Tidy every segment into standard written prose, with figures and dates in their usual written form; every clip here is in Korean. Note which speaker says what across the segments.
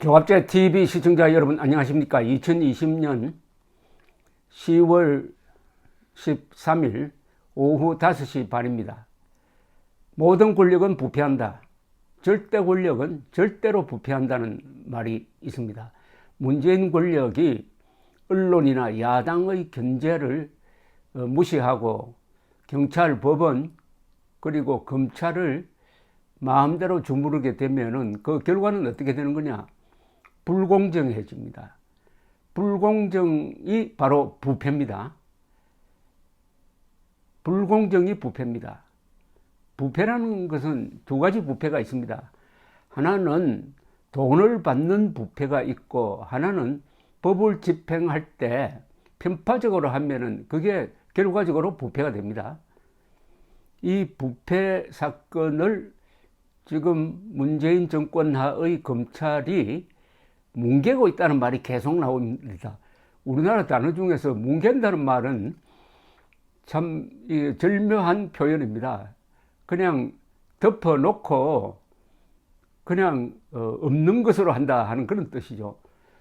Speaker 1: 조갑제 TV 시청자 여러분 안녕하십니까? 2020년 10월 13일 오후 5시 반입니다. 모든 권력은 부패한다. 절대 권력은 절대로 부패한다는 말이 있습니다. 문재인 권력이 언론이나 야당의 견제를 무시하고 경찰, 법원 그리고 검찰을 마음대로 주무르게 되면은 그 결과는 어떻게 되는 거냐? 불공정해집니다. 불공정이 바로 부패입니다. 불공정이 부패입니다. 부패라는 것은 두 가지 부패가 있습니다. 하나는 돈을 받는 부패가 있고 하나는 법을 집행할 때 편파적으로 하면은 그게 결과적으로 부패가 됩니다. 이 부패 사건을 지금 문재인 정권 하의 검찰이 뭉개고 있다는 말이 계속 나옵니다. 우리나라 단어 중에서 뭉갠다는 말은 참 절묘한 표현입니다. 그냥 덮어놓고 그냥 없는 것으로 한다 하는 그런 뜻이죠.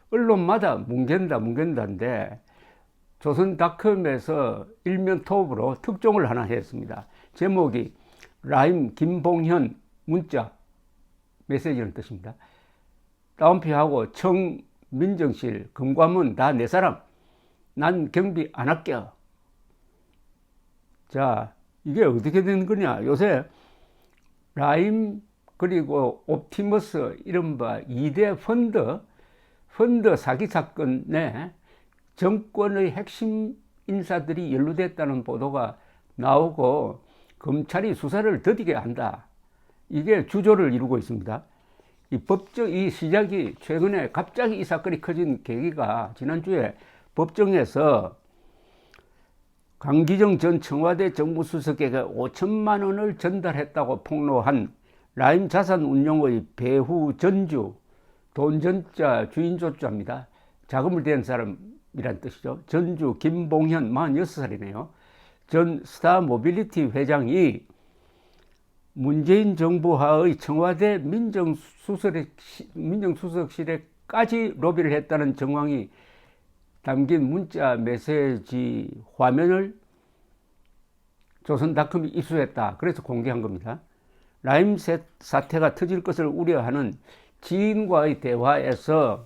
Speaker 1: 언론마다 뭉갠다인데 조선닷컴에서 일면 톱으로 특종을 하나 했습니다. 제목이 라임 김봉현 문자 메시지라는 뜻입니다. 다운표하고 청 민정실 금감원 다 내 사람, 난 경비 안 할게요. 자, 이게 어떻게 되는 거냐? 요새 라임 그리고 옵티머스 이른바 2대 펀드 사기 사건에 정권의 핵심 인사들이 연루됐다는 보도가 나오고 검찰이 수사를 더디게 한다. 이게 주조를 이루고 있습니다. 이 시작이 최근에 갑자기 이 사건이 커진 계기가 지난주에 법정에서 강기정 전 청와대 정무수석에게 5천만 원을 전달했다고 폭로한 라임 자산운용의 배후 전주, 돈전자 주인조자입니다. 자금을 댄 사람이란 뜻이죠. 전주 김봉현 46살이네요. 전 스타모빌리티 회장이 문재인 정부 하의 청와대 민정수석실에까지 로비를 했다는 정황이 담긴 문자 메시지 화면을 조선닷컴이 입수했다. 그래서 공개한 겁니다. 라임 사태가 터질 것을 우려하는 지인과의 대화에서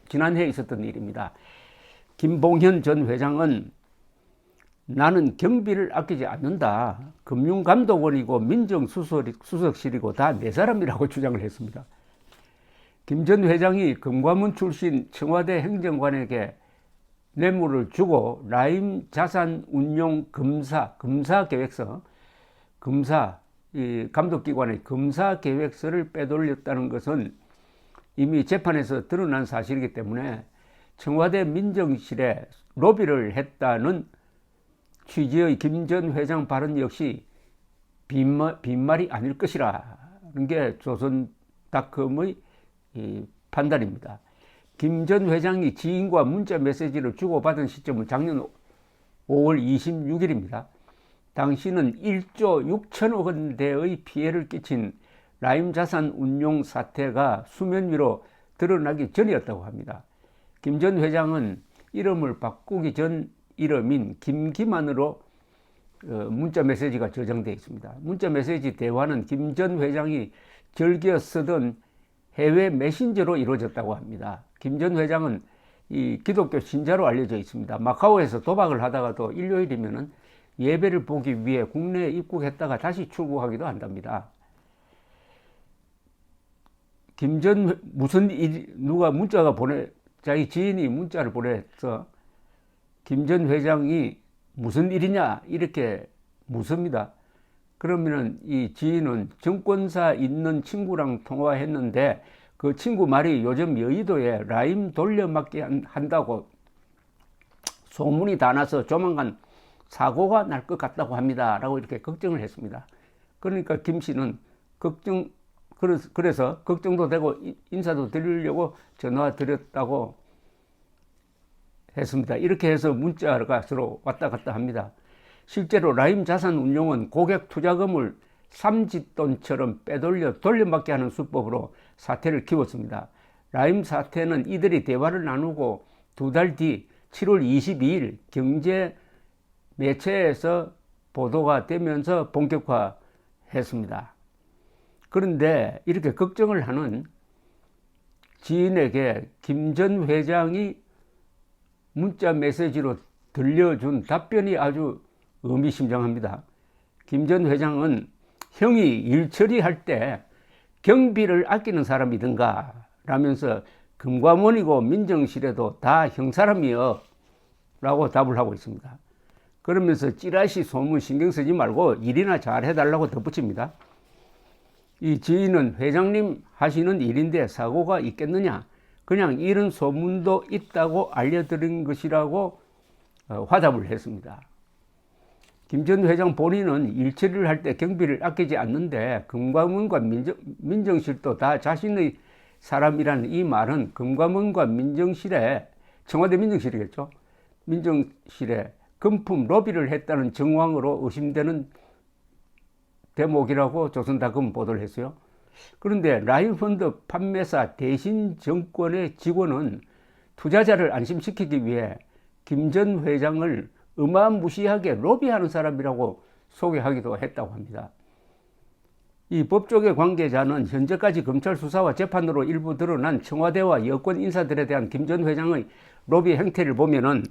Speaker 1: 지난해 있었던 일입니다. 김봉현 전 회장은 나는 경비를 아끼지 않는다. 금융감독원이고 민정수석실이고 다 내 사람이라고 주장을 했습니다. 김 전 회장이 금감원 출신 청와대 행정관에게 뇌물을 주고 라임 자산운용 검사계획서, 이 감독기관의 검사계획서를 빼돌렸다는 것은 이미 재판에서 드러난 사실이기 때문에 청와대 민정실에 로비를 했다는 취지의 김 전 회장 발언 역시 빈말이 아닐 것이라는 게 조선닷컴의 판단입니다. 김 전 회장이 지인과 문자 메시지를 주고받은 시점은 작년 5월 26일입니다. 당시는 1조 6천억 원대의 피해를 끼친 라임 자산 운용 사태가 수면 위로 드러나기 전이었다고 합니다. 김 전 회장은 이름을 바꾸기 전 이름인 김기만으로 문자 메시지가 저장되어 있습니다. 문자 메시지 대화는 김 전 회장이 즐겨 쓰던 해외 메신저로 이루어졌다고 합니다. 김 전 회장은 이 기독교 신자로 알려져 있습니다. 마카오에서 도박을 하다가도 일요일이면은 예배를 보기 위해 국내에 입국했다가 다시 출국하기도 한답니다. 자기 지인이 문자를 보내서 김 전 회장이 무슨 일이냐 이렇게 묻습니다. 그러면은 이 지인은 정권사 있는 친구랑 통화했는데 그 친구 말이 요즘 여의도에 라임 돌려막기 한다고 소문이 다 나서 조만간 사고가 날 것 같다고 합니다. 라고 이렇게 걱정을 했습니다. 그러니까 김 씨는 그래서 걱정도 되고 인사도 드리려고 전화 드렸다고 했습니다. 이렇게 해서 문자가 서로 왔다 갔다 합니다. 실제로 라임 자산운용은 고객 투자금을 삼짓돈처럼 빼돌려 돌려막기 하는 수법으로 사태를 키웠습니다. 라임 사태는 이들이 대화를 나누고 2달 뒤 7월 22일 경제 매체에서 보도가 되면서 본격화했습니다. 그런데 이렇게 걱정을 하는 지인에게 김 전 회장이 문자 메시지로 들려준 답변이 아주 의미심장합니다. 김 전 회장은 형이 일 처리할 때 경비를 아끼는 사람이든가 라면서 금과원이고 민정실에도 다 형사람이여 라고 답을 하고 있습니다. 그러면서 찌라시 소문 신경 쓰지 말고 일이나 잘 해달라고 덧붙입니다. 이 지인은 회장님 하시는 일인데 사고가 있겠느냐, 그냥 이런 소문도 있다고 알려드린 것이라고 화답을 했습니다. 김 전 회장 본인은 일 처리를 할 때 경비를 아끼지 않는데 금감원과 민정실도 다 자신의 사람이라는 이 말은 금감원과 민정실에, 청와대 민정실이겠죠, 민정실에 금품 로비를 했다는 정황으로 의심되는 대목이라고 조선다금 보도를 했어요. 그런데 라임펀드 판매사 대신정권의 직원은 투자자를 안심시키기 위해 김 전 회장을 어마무시하게 로비하는 사람이라고 소개하기도 했다고 합니다. 이 법조계 관계자는 현재까지 검찰 수사와 재판으로 일부 드러난 청와대와 여권 인사들에 대한 김 전 회장의 로비 행태를 보면은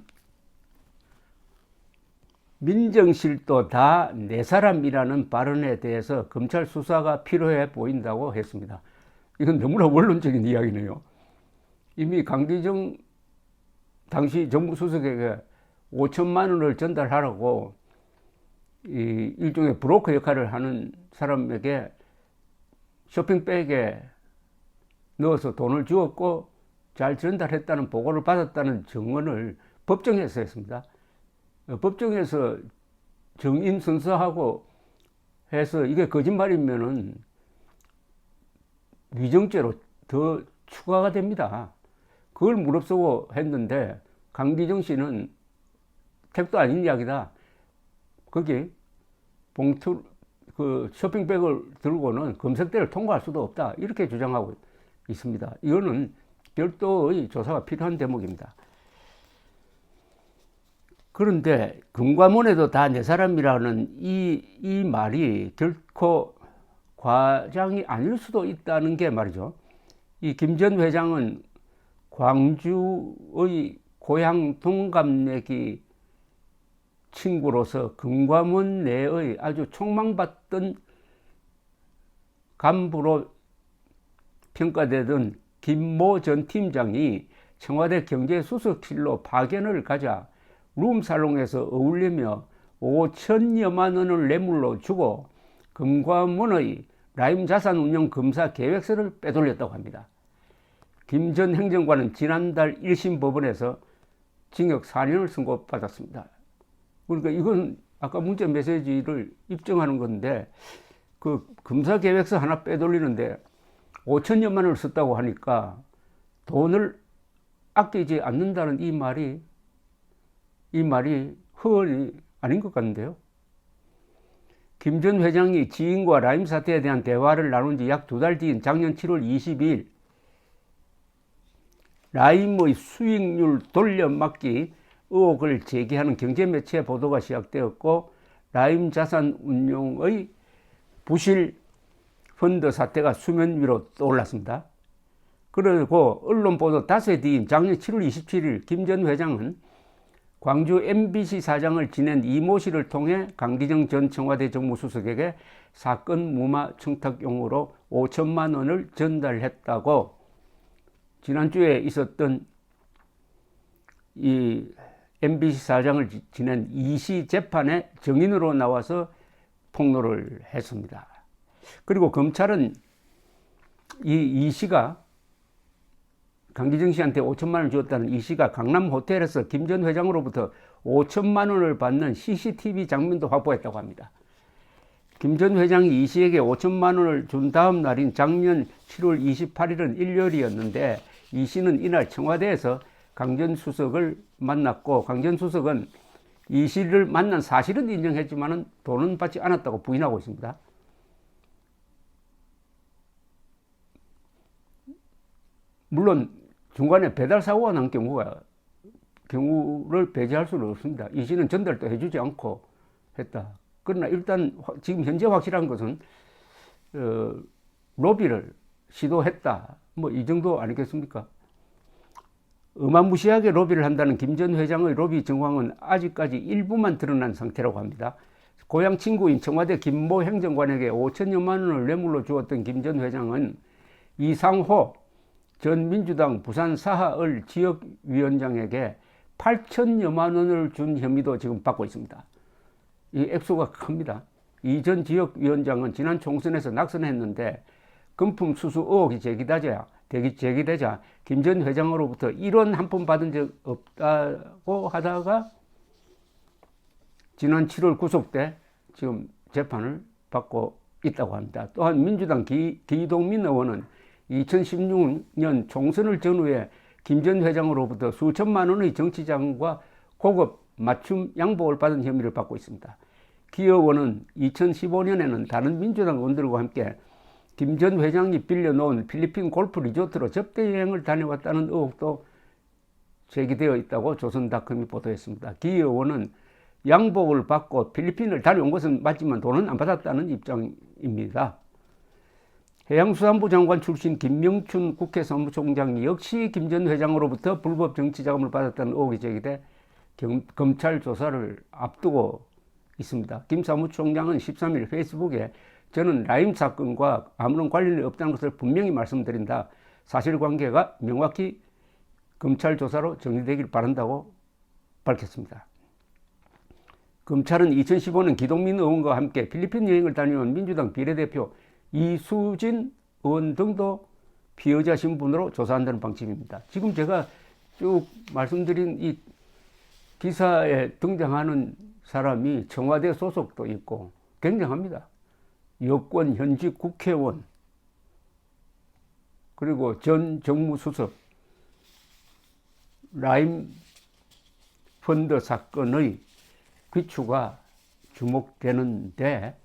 Speaker 1: 민정실도 다 내 사람이라는 발언에 대해서 검찰 수사가 필요해 보인다고 했습니다. 이건 너무나 원론적인 이야기네요. 이미 강기정 당시 정무수석에게 5천만 원을 전달하라고 이 일종의 브로커 역할을 하는 사람에게 쇼핑백에 넣어서 돈을 주었고 잘 전달했다는 보고를 받았다는 증언을 법정에서 했습니다. 법정에서 증인 선서하고 해서 이게 거짓말이면은 위정죄로 더 추가가 됩니다. 그걸 무릅쓰고 했는데 강기정 씨는 택도 아닌 이야기다. 거기 봉투 그 쇼핑백을 들고는 검색대를 통과할 수도 없다. 이렇게 주장하고 있습니다. 이거는 별도의 조사가 필요한 대목입니다. 그런데 금과문에도 다 내 사람이라는 이 말이 결코 과장이 아닐 수도 있다는 게 말이죠. 이 김 전 회장은 광주의 고향 동갑내기 친구로서 금과문 내의 아주 촉망받던 간부로 평가되던 김모 전 팀장이 청와대 경제수석실로 파견을 가자 룸살롱에서 어울리며 5천여만 원을 뇌물로 주고 금과문의 라임 자산운용 검사 계획서를 빼돌렸다고 합니다. 김 전 행정관은 지난달 1심 법원에서 징역 4년을 선고받았습니다. 그러니까 이건 아까 문자 메시지를 입증하는 건데 그 검사 계획서 하나 빼돌리는데 5천여만 원을 썼다고 하니까 돈을 아끼지 않는다는 이 말이 허언이 아닌 것 같은데요. 김 전 회장이 지인과 라임 사태에 대한 대화를 나눈 지 약 2달 뒤인 작년 7월 22일 라임의 수익률 돌려막기 의혹을 제기하는 경제매체 보도가 시작되었고 라임 자산운용의 부실 펀드 사태가 수면 위로 떠올랐습니다. 그리고 언론 보도 닷새 뒤인 작년 7월 27일 김 전 회장은 광주 MBC 사장을 지낸 이모 씨를 통해 강기정 전 청와대 정무수석에게 사건 무마 청탁용으로 5천만 원을 전달했다고 지난주에 있었던 이 MBC 사장을 지낸 이씨 재판에 증인으로 나와서 폭로를 했습니다. 그리고 검찰은 이 씨가 강기정 씨한테 5천만 원을 주었다는 이 씨가 강남 호텔에서 김 전 회장으로부터 5천만 원을 받는 CCTV 장면도 확보했다고 합니다. 김 전 회장이 이 씨에게 5천만 원을 준 다음 날인 작년 7월 28일은 일요일이었는데 이 씨는 이날 청와대에서 강 전 수석을 만났고 강 전 수석은 이 씨를 만난 사실은 인정했지만 돈은 받지 않았다고 부인하고 있습니다. 물론 중간에 배달 사고가 난 경우를 배제할 수는 없습니다. 이시는 전달도 해주지 않고 했다. 그러나 일단 지금 현재 확실한 것은 로비를 시도했다. 뭐 이 정도 아니겠습니까? 어마무시하게 로비를 한다는 김 전 회장의 로비 정황은 아직까지 일부만 드러난 상태라고 합니다. 고향 친구인 청와대 김모 행정관에게 5천여만 원을 뇌물로 주었던 김 전 회장은 이상호 전 민주당 부산 사하을 지역위원장에게 8천여만 원을 준 혐의도 지금 받고 있습니다. 이 액수가 큽니다. 이 전 지역위원장은 지난 총선에서 낙선했는데 금품 수수 의혹이 제기되자 김 전 회장으로부터 1원 한 푼 받은 적 없다고 하다가 지난 7월 구속돼 지금 재판을 받고 있다고 합니다. 또한 민주당 기동민 의원은 2016년 총선을 전후에 김 전 회장으로부터 수천만 원의 정치자금과 고급 맞춤 양복을 받은 혐의를 받고 있습니다. 기 의원은 2015년에는 다른 민주당 의원들과 함께 김 전 회장이 빌려놓은 필리핀 골프 리조트로 접대 여행을 다녀왔다는 의혹도 제기되어 있다고 조선닷컴이 보도했습니다. 기 의원은 양복을 받고 필리핀을 다녀온 것은 맞지만 돈은 안 받았다는 입장입니다. 해양수산부 장관 출신 김명춘 국회 사무총장이 역시 김 전 회장으로부터 불법 정치자금을 받았다는 의혹이 제기돼 검찰 조사를 앞두고 있습니다. 김 사무총장은 13일 페이스북에 저는 라임 사건과 아무런 관련이 없다는 것을 분명히 말씀드린다. 사실관계가 명확히 검찰 조사로 정리되길 바란다고 밝혔습니다. 검찰은 2015년 기동민 의원과 함께 필리핀 여행을 다녀온 민주당 비례대표 이수진 의원 등도 피의자 신분으로 조사한다는 방침입니다. 지금 제가 쭉 말씀드린 이 기사에 등장하는 사람이 청와대 소속도 있고 굉장합니다. 여권 현직 국회의원 그리고 전 정무수석 라임 펀드 사건의 귀추가 주목되는데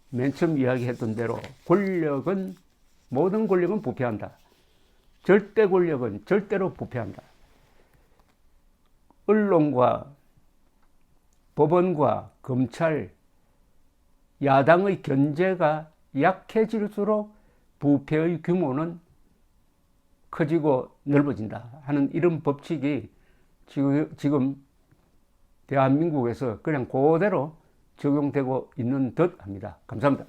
Speaker 1: 맨 처음 이야기했던 대로 모든 권력은 부패한다. 절대 권력은 절대로 부패한다. 언론과 법원과 검찰, 야당의 견제가 약해질수록 부패의 규모는 커지고 넓어진다 하는 이런 법칙이 지금 대한민국에서 그냥 그대로 적용되고 있는 듯 합니다. 감사합니다.